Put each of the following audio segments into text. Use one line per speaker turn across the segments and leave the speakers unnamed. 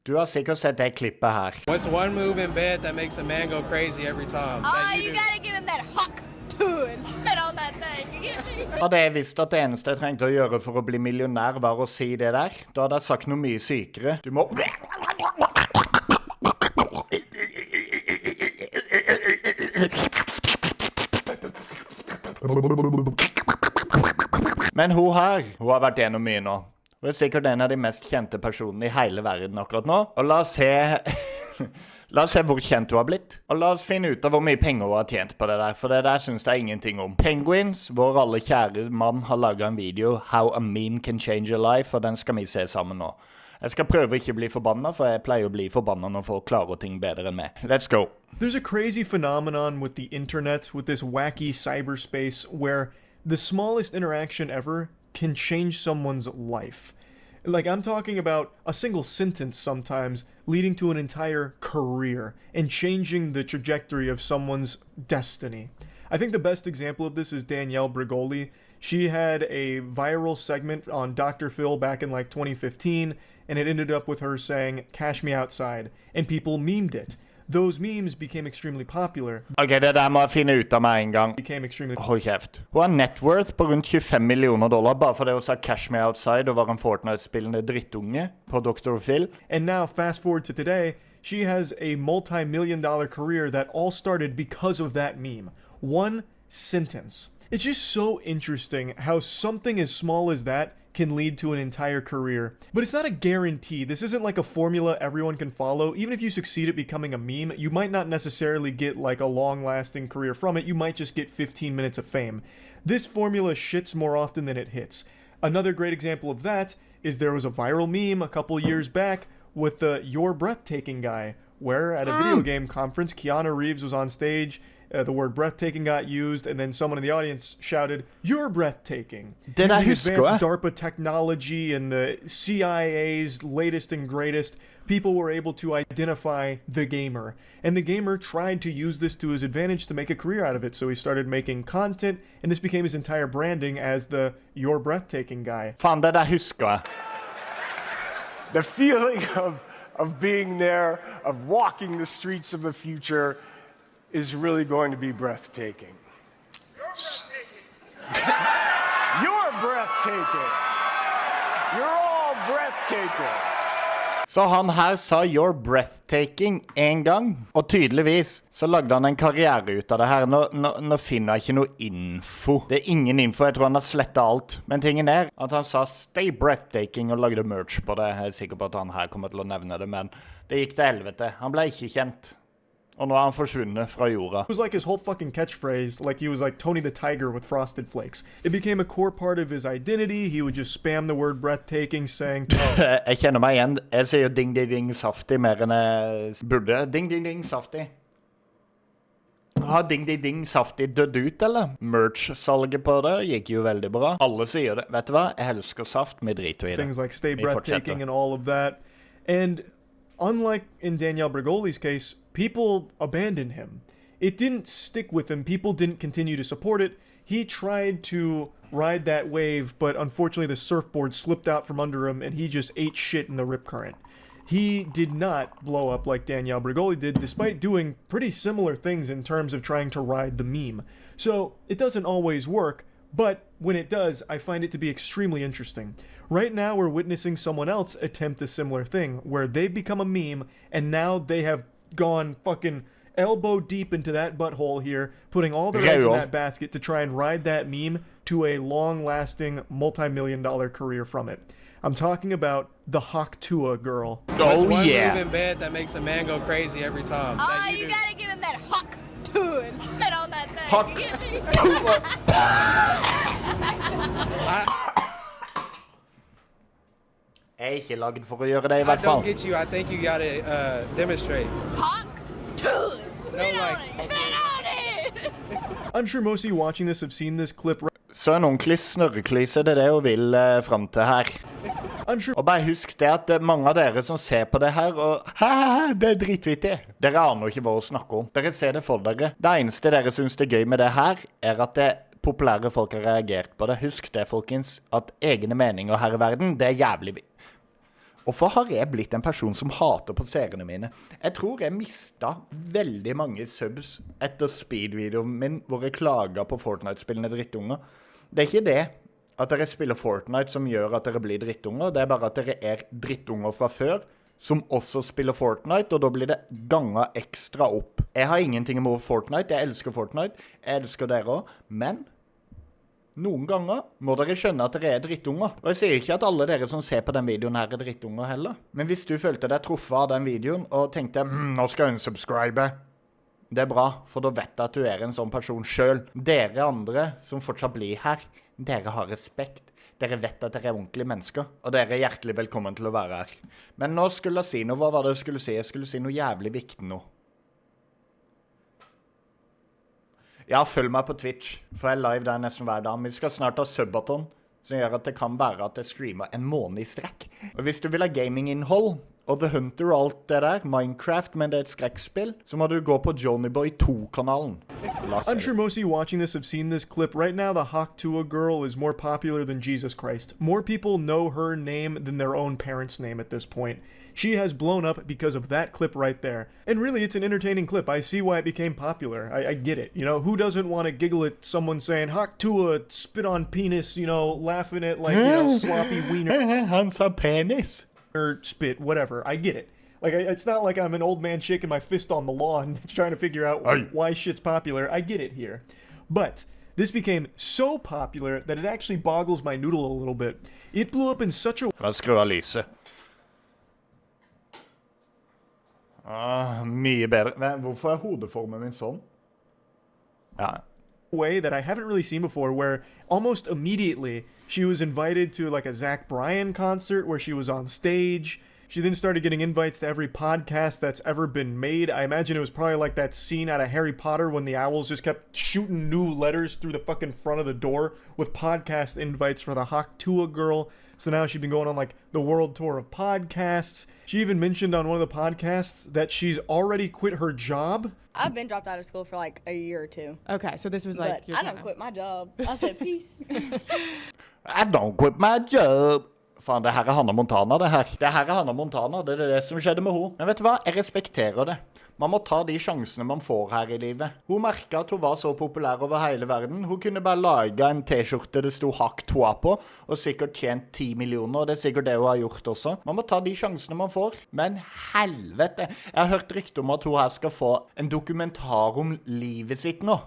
Du har sikkert sett det klippet her.
What's one move in bed that makes a man go crazy every time?
You gotta give him that Hawk Tuah and spit on that thing, you get me?
Hadde jeg visst at det eneste jeg trengte å gjøre for å bli millionær var å si det der, da hadde jeg sagt noe mye sykere. Du må... Men hun har vært gjennom mye nå. Hun er sikkert en av de mest kjente personene i hele verden akkurat nå. Og la oss se hvor kjent hun har blitt. Og la oss finne ut av hvor mye penger hun har tjent på det der, for det der synes jeg ingenting om. Penguins, vår alle kjære mann, har laget en video, How a Meme Can Change Your Life, og den skal vi se sammen nå. Jeg skal prøve ikke å bli forbannet, for jeg pleier å bli forbannet når folk klarer ting bedre enn meg. Let's go.
There's a crazy phenomenon with the internet, with this wacky cyberspace, where the smallest interaction ever can change someone's life. Like, I'm talking about a single sentence sometimes leading to an entire career and changing the trajectory of someone's destiny. I think the best example of this is Danielle Bregoli. She had a viral segment on Dr. Phil back in like 2015, and it ended up with her saying, "Cash me outside," and people memed it. Those memes became extremely popular.
Ok, det der må jeg finne ut av meg en gang. Hold kjeft. Hun har net worth på rundt $25 millioner, bare fordi hun sa "Cash me outside" og var en Fortnite-spillende drittunge på Dr. Phil.
And now, fast forward to today, she has a multi-million-dollar career that all started because of that meme. One sentence. It's just so interesting how something as small as that can lead to an entire career. But it's not a guarantee. This isn't like a formula everyone can follow. Even if you succeed at becoming a meme, you might not necessarily get like a long-lasting career from it. You might just get 15 minutes of fame. This formula shits more often than it hits. Another great example of that is there was a viral meme a couple years back with the "You're breathtaking" guy, where at a video game conference, Keanu Reeves was on stage, the word breathtaking got used, and then someone in the audience shouted, "You're breathtaking."
Did I
advanced DARPA technology and the CIA's latest and greatest, people were able to identify the gamer. And the gamer tried to use this to his advantage to make a career out of it. So he started making content, and this became his entire branding as the "You're breathtaking" guy.
Fan, det der husker jeg.
The feeling of being there, of walking the streets of the future, is really going to be breathtaking. You're breathtaking. You're all breathtaking.
Så han her sa "You're breathtaking" en gang, og tydeligvis så lagde han en karriere ut av det her. Nå finner jeg ikke noe info. Det er ingen info, jeg tror han har slettet alt. Men tingen er at han sa "Stay breathtaking" og lagde merch på det. Jeg er sikker på at han her kommer til å nevne det, men det gikk til helvete. Han ble ikke kjent. Og nå er han forsvunnet fra jorda.
It was like his whole fucking catchphrase, like he was like Tony the Tiger with Frosted Flakes. It became a core part of his identity. He would just spam the word breathtaking, saying...
Jeg kjenner meg igjen. Jeg sier ding ding ding saftig mer enn jeg burde. Ding ding ding saftig. Har ding ding ding saftig dødd ut, eller? Merch-salget på det gikk jo veldig bra. Alle sier det. Vet du hva? Jeg elsker saft, vi driter i det.
Things like stay breathtaking and all of that. And unlike in Danielle Bregoli's case, people abandoned him. It didn't stick with him. People didn't continue to support it. He tried to ride that wave, but unfortunately the surfboard slipped out from under him and he just ate shit in the rip current. He did not blow up like Danielle Bregoli did, despite doing pretty similar things in terms of trying to ride the meme. So it doesn't always work, but when it does, I find it to be extremely interesting. Right now, we're witnessing someone else attempt a similar thing, where they've become a meme, and now they have gone fucking elbow deep into that butthole here, putting all their eggs in that basket to try and ride that meme to a long-lasting, multi-million-dollar career from it. I'm talking about the Hawk Tuah girl.
What's one move in bed that makes a man go crazy every time?
You gotta give him that Hawk Tuah and spit on that thing.
Hawk
You get me?
Jeg er ikke laget for å gjøre det i hvert fall.
I don't get you. I think you gotta demonstrate.
Hawk Tuah and spit on it. Spit on it.
I'm sure most of you watching this have seen this clip.
Så en ordentlig snørreklyse, det er det hun vil frem til her. Og bare husk det at det er mange av dere som ser på det her, og det er dritvittig. Dere aner ikke hva å snakke om. Dere ser det for dere. Det eneste dere synes det er gøy med det her, er at det populære folk har reagert på det. Husk det, folkens, at egne meninger her i verden, det er jævlig Hvorfor har jeg blitt en person som hater på seriene mine? Jeg tror jeg mistet veldig mange subs etter speed-videoen min, hvor jeg klager på Fortnite-spillende drittunger. Det er ikke det at dere spiller Fortnite som gjør at dere blir drittunger, det er bare at dere er drittunger fra før, som også spiller Fortnite, og da blir det ganger ekstra opp. Jeg har ingenting imot Fortnite, jeg elsker Fortnite, jeg elsker dere også, men noen ganger må dere skjønne at dere er drittunger. Og jeg sier ikke at alle dere som ser på den videoen her er drittunger heller. Men hvis du følte deg truffet av den videoen og tenkte, nå skal jeg unsubscribe, det er bra, for da vet jeg at du er en sånn person selv. Dere andre som fortsatt blir her, dere har respekt. Dere vet at dere er ordentlige mennesker, og dere er hjertelig velkommen til å være her. Men nå skulle jeg si noe, hva var det jeg skulle si? Jeg skulle si noe jævlig viktig nå. Ja, følg meg på Twitch, for jeg er live der nesten hver dag. Vi skal snart ha subaton, som gjør at det kan være at jeg streamer en måned i strekk. Og hvis du vil ha gaminginnhold, og The Hunter og alt det der, Minecraft, men det er et skrekkspill, så må du gå på Jonieboi-seere-kanalen.
I'm sure most of you watching this have seen this clip. Right now, the Hawk Tuah girl is more popular than Jesus Christ. More people know her name than their own parents' name at this point. She has blown up because of that clip right there. And really, it's an entertaining clip. I see why it became popular. I get it. You know, who doesn't want to giggle at someone saying, Hawk Tuah, spit on penis, you know, laughing at, like, you know, sloppy wiener.
Han sa penis.
Or spit, whatever. I get it. Like, it's not like I'm an old man shaking my fist on the lawn trying to figure out why shit's popular. I get it here. But this became so popular that it actually boggles my noodle a little bit. It blew up in such a
Skru av lyset. Mye bedre. Men hvorfor er hodeformen min sånn? Ja.
way that I haven't really seen before, where almost immediately she was invited to like a Zach Bryan concert where she was on stage. She then started getting invites to every podcast that's ever been made. I imagine it was probably like that scene out of Harry Potter when the owls just kept shooting new letters through the fucking front of the door with podcast invites for the Hawk Tuah girl. So now she's been going on like the world tour of podcasts. She even mentioned on one of the podcasts that she's already quit her job.
I've been dropped out of school for like a year or two.
Okay, so this was like
But I don't quit my job. I said peace.
I don't quit my job. Faen, det her er Hannah Montana, det her. Det her er Hannah Montana, det er det som skjedde med henne. Men vet du hva? Jeg respekterer det. Man må ta de sjansene man får her i livet. Hun merket at hun var så populær over hele verden. Hun kunne bare lage en t-skjorte det sto Hawk Tuah på, og sikkert tjent 10 millioner, og det er sikkert det hun har gjort også. Man må ta de sjansene man får. Men helvete, jeg har hørt rykte om at hun her skal få en dokumentar om livet sitt nå.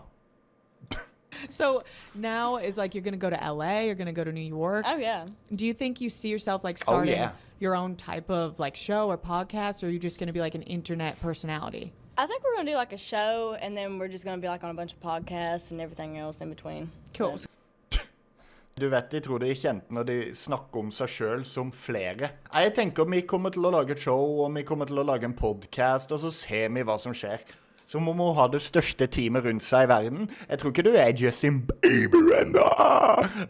So now is like you're going to go to LA, you're going to go to New York.
Oh, yeah.
Do you think you see yourself like starting
yeah.
your own type of like show or podcast, or are you just going to be like an internet personality?
I think we're going to do like a show, and then we're just going to be like on a bunch of podcasts and everything else in between.
Cool.
But
Du vet, de tror de er kjent når de snakker om seg selv som flere. Jeg tenker vi kommer til å lage et show, og vi kommer til å lage en podcast, og så ser vi hva som skjer. Så må man ha det største teamet rundt seg i verden. Jeg tror ikke du er Justin Bieber enda.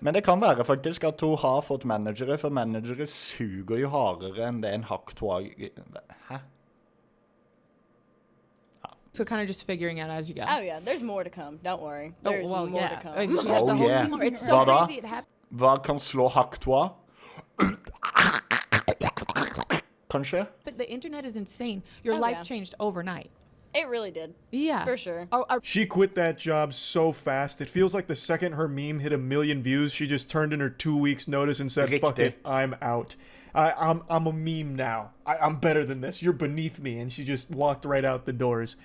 Men det kan være faktisk at hun har fått managere, for managere suger jo hardere enn det en Hawk Tuah. Hæ?
So kind of just figuring out as you go.
oh, yeah. There's more to come. Don't worry. There's more to come.
Like, she has the whole team. It's so
Hva da?
crazy. It happened.
Hva kan slå Hawk Tuah? Kanskje?
But the internet is insane. Your
Oh,
life
yeah.
changed overnight.
It really did.
Yeah.
For sure.
She quit that job so fast. It feels like the second her meme hit 1 million views, she just turned in her 2 weeks notice and said, fuck it, I'm out. I'm a meme now. I'm better than this. You're beneath me. And she just walked right out the doors.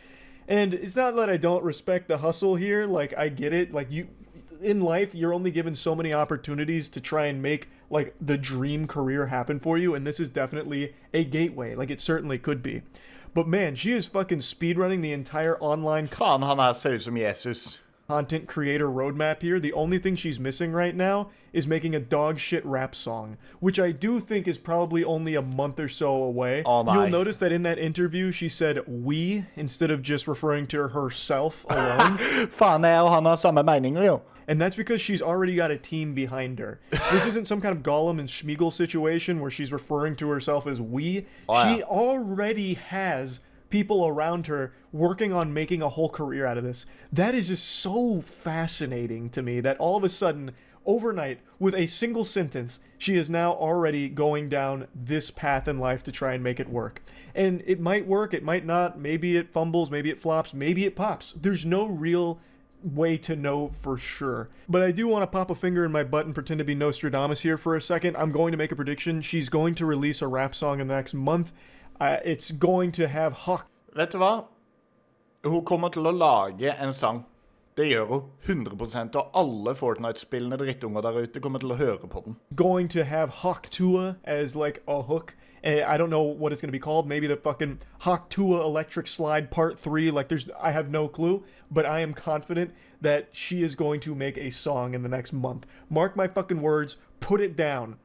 And it's not that I don't respect the hustle here. Like, I get it. Like, you, in life, you're only given so many opportunities to try and make, like, the dream career happen for you. And this is definitely a gateway. Like, it certainly could be. But man, she is fucking speedrunning the entire online
Faen, han her ser ut som Jesus.
content creator roadmap here. The only thing she's missing right now is making a dog shit rap song, which I do think is probably only a month or so away.
Oh my.
You'll notice that in that interview, she said we instead of just referring to herself alone.
Faen, jeg og han har samme meninger, jo.
And that's because she's already got a team behind her. This isn't some kind of Gollum and Schmeagol situation where she's referring to herself as we.
Oh, yeah.
She already has people around her working on making a whole career out of this. That is just so fascinating to me that all of a sudden overnight, with a single sentence, she is now already going down this path in life to try and make it work. And it might work, it might not. Maybe it fumbles, maybe it flops, maybe it pops. There's no real way to know for sure. But I do want to pop a finger in my butt and pretend to be Nostradamus here for a second. I'm going to make a prediction. She's going to release a rap song in the next month. It's going to have Hawk.
Vet du hva? Hun kommer til å lage en sang. Det gjør hun 100%, og alle Fortnite-spillende drittunger der ute kommer til å høre på den.
Going to have Hawk Tuah as like a hook. I don't know what it's going to be called. Maybe the fucking Hawk Tuah Electric Slide Part 3. Like, I have no clue, but I am confident that she is going to make a song in the next month. Mark my fucking words. Put it down.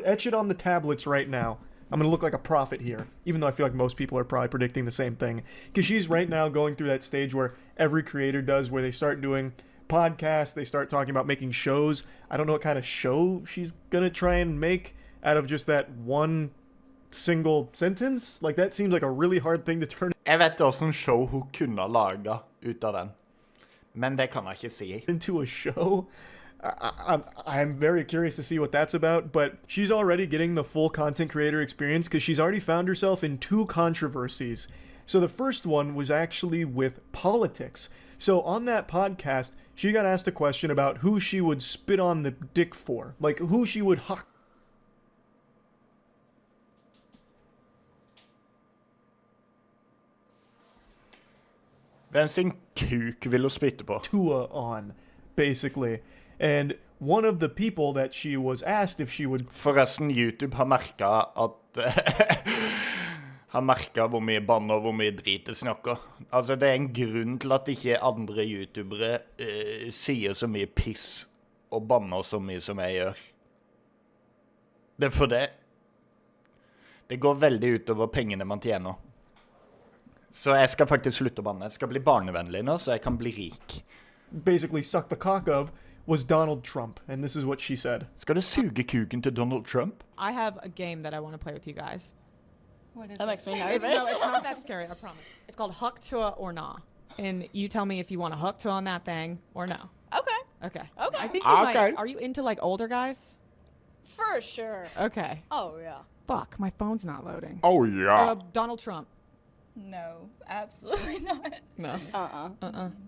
Etch it on the tablets right now. I'm going to look like a prophet here, even though I feel like most people are probably predicting the same thing. Because she's right now going through that stage where every creator does, where they start doing podcasts, they start talking about making shows. I don't know what kind of show she's going to try and make out of just that one single sentence. Like, that seems like a really hard thing to turn
Jeg vet hvordan show hun kunne lage ut av den. Men det kan jeg ikke si.
into a show. I'm very curious to see what that's about, but she's already getting the full content creator experience because she's already found herself in 2 controversies. So the first one was actually with politics. So on that podcast, she got asked a question about who she would spit on the dick for. Like, who she would Hawk
Hvem sin kuk vil hun spytte på?
Tuah on, basically. And one of the people that she was asked if she would...
Forresten, YouTube har merket at... har merket hvor mye bann og hvor mye drit det snakker. Altså, det er en grunn til at ikke andre YouTubere sier så mye piss og banner så mye som jeg gjør. Det er for det. Det går veldig utover pengene man tjener. Så jeg skal faktisk slutte å banne. Jeg skal bli barnevennlig nå, så jeg kan bli rik.
Basically suck the cock of was Donald Trump, and this is what she said.
Skal du suge kuken til Donald Trump?
I have a game that I want to play with you guys.
That makes me
It's,
nervous.
no, it's not that scary, I promise. It's called Hawk Tuah or nah. And you tell me if you want to Hawk Tuah on that thing or no.
Okay.
Okay.
Okay.
I think you might. Are you into like older guys?
For sure.
Okay.
Oh, yeah.
Fuck, my phone's not loading.
Oh, ja.
Donald Trump.
No, absolutely not.
No.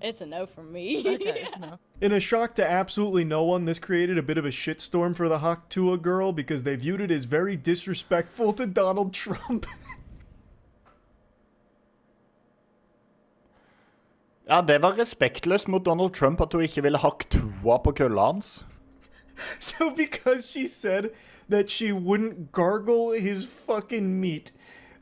It's a no for me.
Okay, it's no.
In a shock to absolutely no one, this created a bit of a shitstorm for the Hawk Tuah girl because they viewed it as very disrespectful to Donald Trump.
Ja, det var respektløst mot Donald Trump at hun ikke ville Hawk Tuah på kølla hans.
So because she said that she wouldn't gargle his fucking meat,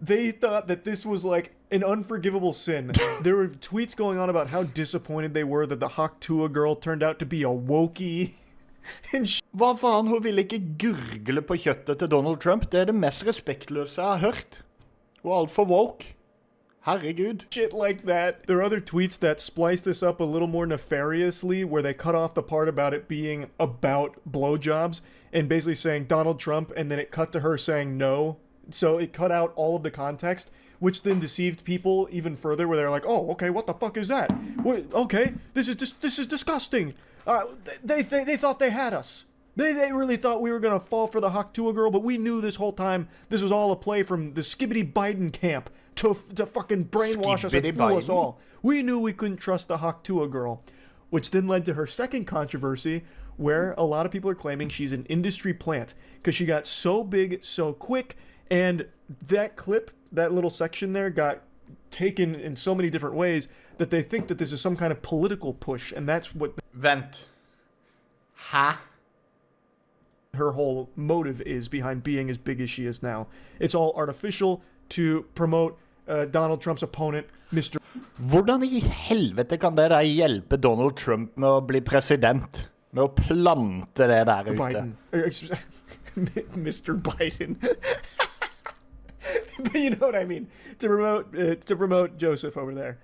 they thought that this was like an unforgivable sin. There were tweets going on about how disappointed they were that the Hawk Tuah girl turned out to be a wokey.
Hva faen, hun ville ikke gurgle på kjøttet til Donald Trump. Det er det mest respektløse jeg har hørt. Hun er alt for woke. Herregud.
Shit like that. There are other tweets that splice this up a little more nefariously, where they cut off the part about it being about blowjobs and basically saying Donald Trump, and then it cut to her saying no. So it cut out all of the context, which then deceived people even further, where they're like, "Oh, okay, what the fuck is that? Wait, okay, this is disgusting." They thought they had us. They really thought we were gonna fall for the Hawk Tuah girl, but we knew this whole time this was all a play from the Skibbity Biden camp to fucking brainwash us and fool us all. We knew we couldn't trust the Hawk Tuah girl, which then led to her second controversy, where a lot of people are claiming she's an industry plant because she got so big so quick, and that clip, that little section there, got taken in so many different ways that they think that this is some kind of political push, and that's what
Vent. Hæ?
her whole motive is behind being as big as she is now. It's all artificial to promote Donald Trump's opponent, Mr.
Hvordan i helvete kan det der hjelpe Donald Trump med å bli president? Med å plante det der ute?
Biden. Mr. Biden. But you know what I mean. To promote Joseph over there.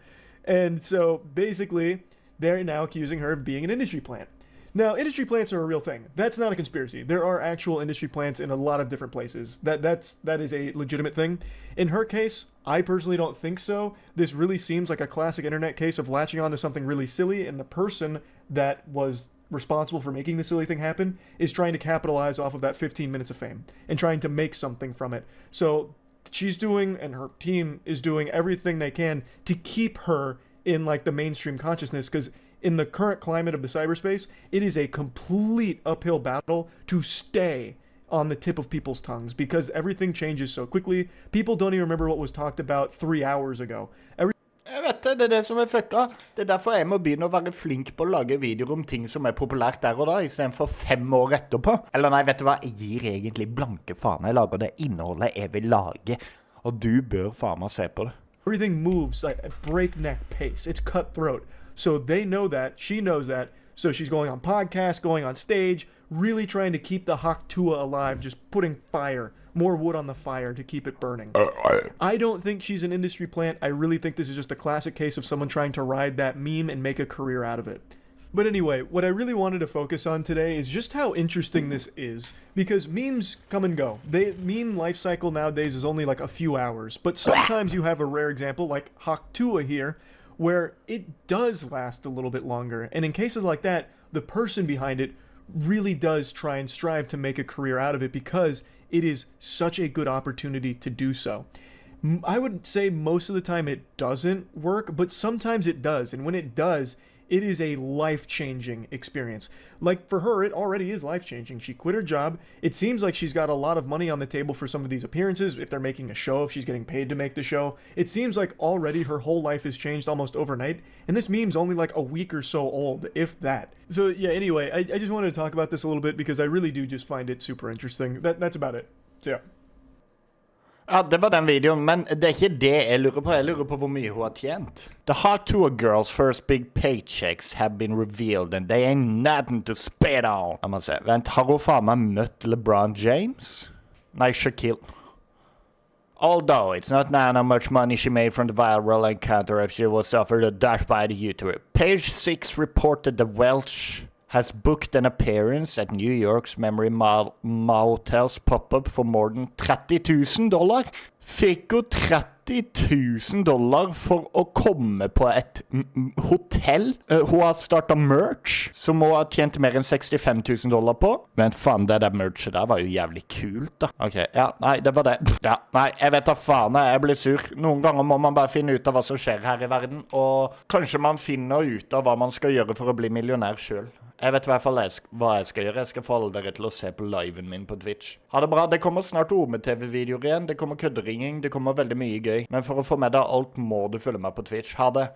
And so basically, they're now accusing her of being an industry plant. Now, industry plants are a real thing. That's not a conspiracy. There are actual industry plants in a lot of different places. That is a legitimate thing. In her case, I personally don't think so. This really seems like a classic internet case of latching onto something really silly, and the person that was responsible for making the silly thing happen, is trying to capitalize off of that 15 minutes of fame and trying to make something from it. So she's doing, and her team is doing everything they can to keep her in like the mainstream consciousness, because in the current climate of the cyberspace, it is a complete uphill battle to stay on the tip of people's tongues, because everything changes so quickly. People don't even remember what was talked about 3 hours ago.
Jeg vet det, det som fucka. Det derfor jeg må begynne å være flink på å lage videoer om ting som populært der og da, I stedet for 5 år etterpå. Eller nei, vet du hva? Jeg gir egentlig blanke faen. Jeg lager det innholdet jeg vil lage, og du bør faen meg se på det.
Everything moves like at breakneck pace. It's cutthroat. So they know that. She knows that. So she's going on podcasts, going on stage, really trying to keep the Hawk Tuah alive, just putting more wood on the fire to keep it burning. I don't think she's an industry plant. I really think this is just a classic case of someone trying to ride that meme and make a career out of it. But anyway, what I really wanted to focus on today is just how interesting this is, because memes come and go. Meme life cycle nowadays is only like a few hours, but sometimes you have a rare example like Hawk Tuah here, where it does last a little bit longer. And in cases like that, the person behind it really does try and strive to make a career out of it, because it is such a good opportunity to do so. I would say most of the time it doesn't work, but sometimes it does. And when it does, it is a life-changing experience. Like for her, it already is life-changing. She quit her job. It seems like she's got a lot of money on the table for some of these appearances. If they're making a show, if she's getting paid to make the show, it seems like already her whole life has changed almost overnight. And this meme's only like a week or so old, if that. So yeah, anyway, I just wanted to talk about this a little bit because I really do just find it super interesting. That's about it. So yeah.
Ja, det var den videoen, men det ikke det jeg lurer på. Jeg lurer på hvor mye hun har tjent. The Hawk Tuah girls' first big paychecks have been revealed, and they ain't nothing to spit on. Jeg må se. Vent, har hun faen meg møtt LeBron James? Nei, Shaquille. Although it's not known how much money she made from the viral encounter if she was offered a dash by the YouTuber. Page 6 reported the Welsh has booked an appearance at New York's Memory Motel's pop-up for more than $30,000. Fikk hun $30,000 for å komme på et hotell? Hun har startet merch, som hun har tjent mer enn $65,000 på. Men faen, det der merchet der var jo jævlig kult da. Ok, ja, nei, det var det. Ja, nei, jeg vet da faen, jeg blir sur. Noen ganger må man bare finne ut av hva som skjer her i verden, og kanskje man finner ut av hva man skal gjøre for å bli millionær selv. Jeg vet I hvert fall hva jeg skal gjøre. Jeg skal få alle dere til å se på liven min på Twitch. Ha det bra. Det kommer snart OME-TV-videoer igjen. Det kommer kødderinging. Det kommer veldig mye gøy. Men for å få med deg alt må du følge meg på Twitch. Ha det.